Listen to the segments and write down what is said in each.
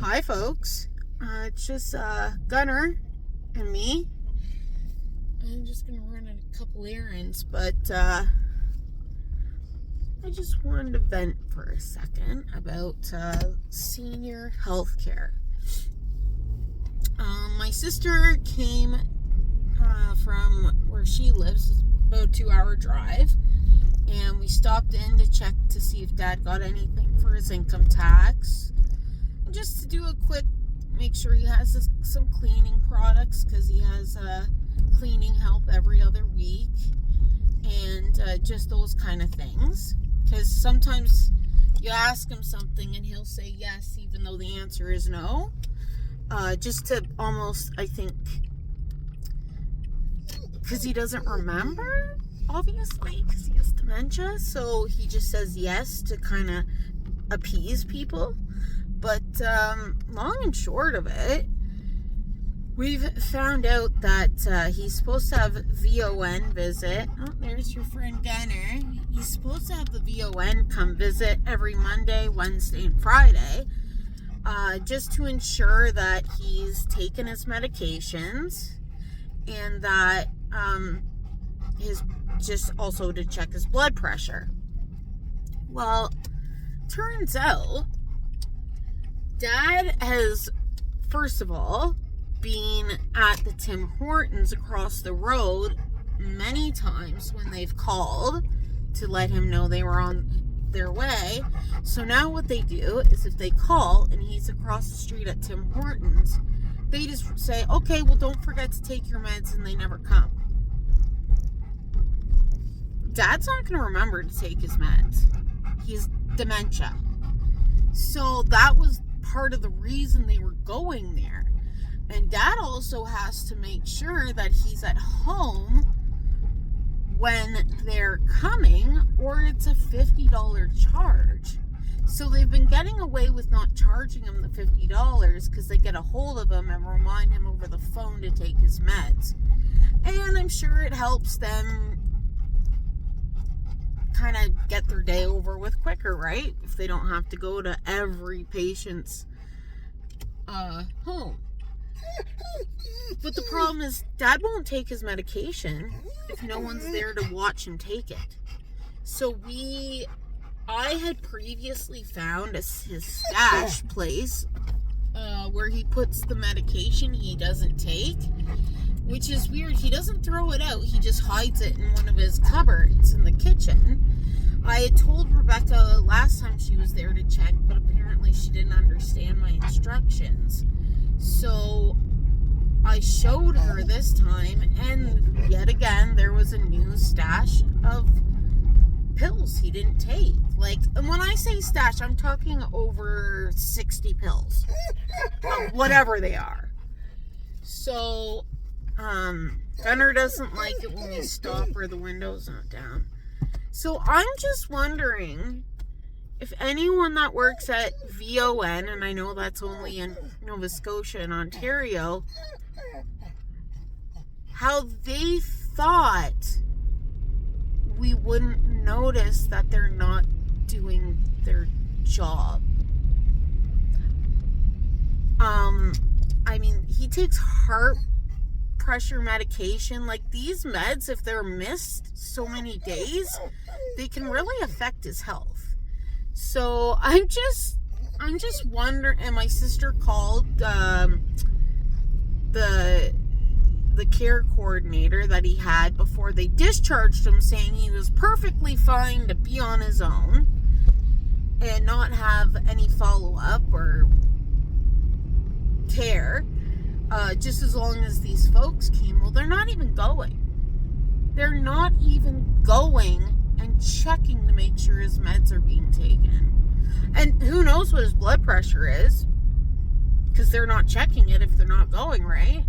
Hi folks, it's just Gunner and me. I'm just gonna run a couple errands, but I just wanted to vent for a second about senior health care. My sister came from where she lives, about a 2-hour drive, and we stopped in to check to see if Dad got anything for his income tax. Just to do a quick, make sure he has some cleaning products, because he has cleaning help every other week, and just those kind of things. Because sometimes you ask him something and he'll say yes, even though the answer is no. Just to almost, I think, because he doesn't remember, obviously, because he has dementia, so he just says yes to kind of appease people. But long and short of it, we've found out that he's supposed to have VON visit. Oh, there's your friend Gunner. He's supposed to have the VON come visit every Monday, Wednesday, and Friday, just to ensure that he's taken his medications, and that just also to check his blood pressure. Well, turns out Dad has, first of all, been at the Tim Hortons across the road many times when they've called to let him know they were on their way. So now what they do is, if they call and he's across the street at Tim Hortons, they just say, okay, well, don't forget to take your meds, and they never come. Dad's not going to remember to take his meds. He's dementia. So that was part of the reason they were going there. And Dad also has to make sure that he's at home when they're coming, or it's a $50 charge. So they've been getting away with not charging him the $50 because they get a hold of him and remind him over the phone to take his meds. And I'm sure it helps them kind of get their day over with quicker, right? If they don't have to go to every patient's home. But the problem is, Dad won't take his medication if no one's there to watch him take it. So I had previously found his stash place where he puts the medication he doesn't take, which is weird. He doesn't throw it out. He just hides it in one of his cupboards in the kitchen. I had told Rebecca last time she was there to check, but apparently she didn't understand my instructions. So I showed her this time, and yet again, there was a new stash of pills he didn't take. And when I say stash, I'm talking over 60 pills, whatever they are. So, Gunner doesn't like it when we stop or the window's not down. So I'm just wondering if anyone that works at VON, and I know that's only in Nova Scotia and Ontario, how they thought we wouldn't notice that they're not doing their job. I mean, he takes heart pressure medication. These meds, if they're missed so many days, they can really affect his health. So I'm just wondering, and my sister called the care coordinator that he had before they discharged him, saying he was perfectly fine to be on his own and not have any follow-up or care, just as long as these folks came. Well, they're not even going. They're not even going and checking to make sure his meds are being taken. And who knows what his blood pressure is, because they're not checking it if they're not going, right?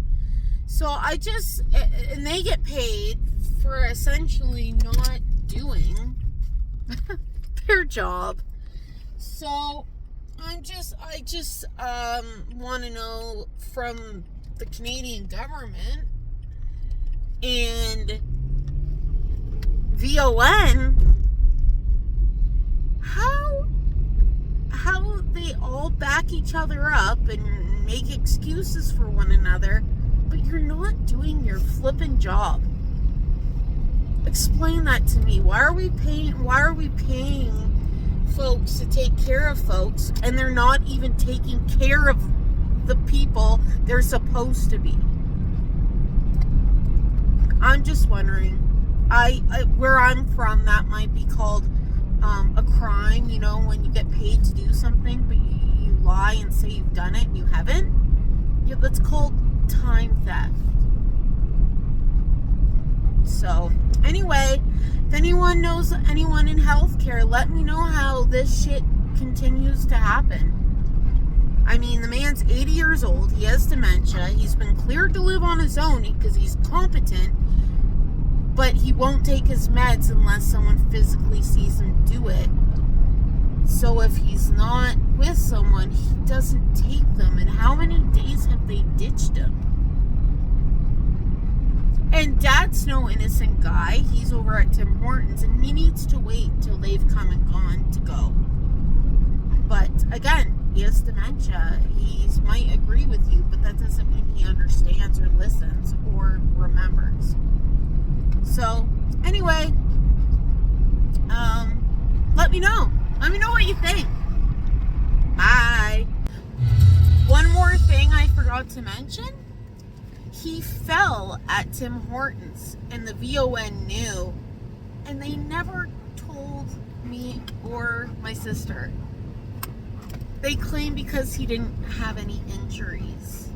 So and they get paid for essentially not doing their job. So I just want to know from the Canadian government and VON, how how they all back each other up and make excuses for one another, but you're not doing your flippin' job. Explain that to me. Why are we paying folks to take care of folks, and they're not even taking care of the people they're supposed to be? I'm just wondering. Where I'm from, that might be called a crime, when you get paid to do something, but you lie and say you've done it and you haven't. Yeah, that's called time theft. So, anyway, if anyone knows anyone in healthcare, let me know how this shit continues to happen. I mean, the man's 80 years old. He has dementia. He's been cleared to live on his own because he's competent, but he won't take his meds unless someone physically sees him do it. So if he's not with someone, he doesn't take them. And how many days have they ditched him? And Dad's no innocent guy. He's over at Tim Hortons, and he needs to wait till they've come and gone to go. But again, he has dementia. He might agree with you, but that doesn't mean he understands or listens or remembers. So, anyway, let me know. Let me know what you think. Bye. One more thing I forgot to mention. He fell at Tim Hortons, and the VON knew, and they never told me or my sister. They claim because he didn't have any injuries.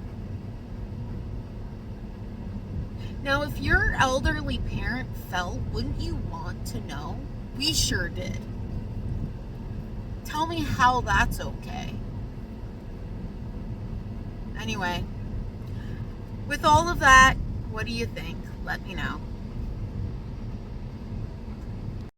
Now, if your elderly parent fell, wouldn't you want to know? We sure did. Tell me how that's okay. Anyway, with all of that, what do you think? Let me know.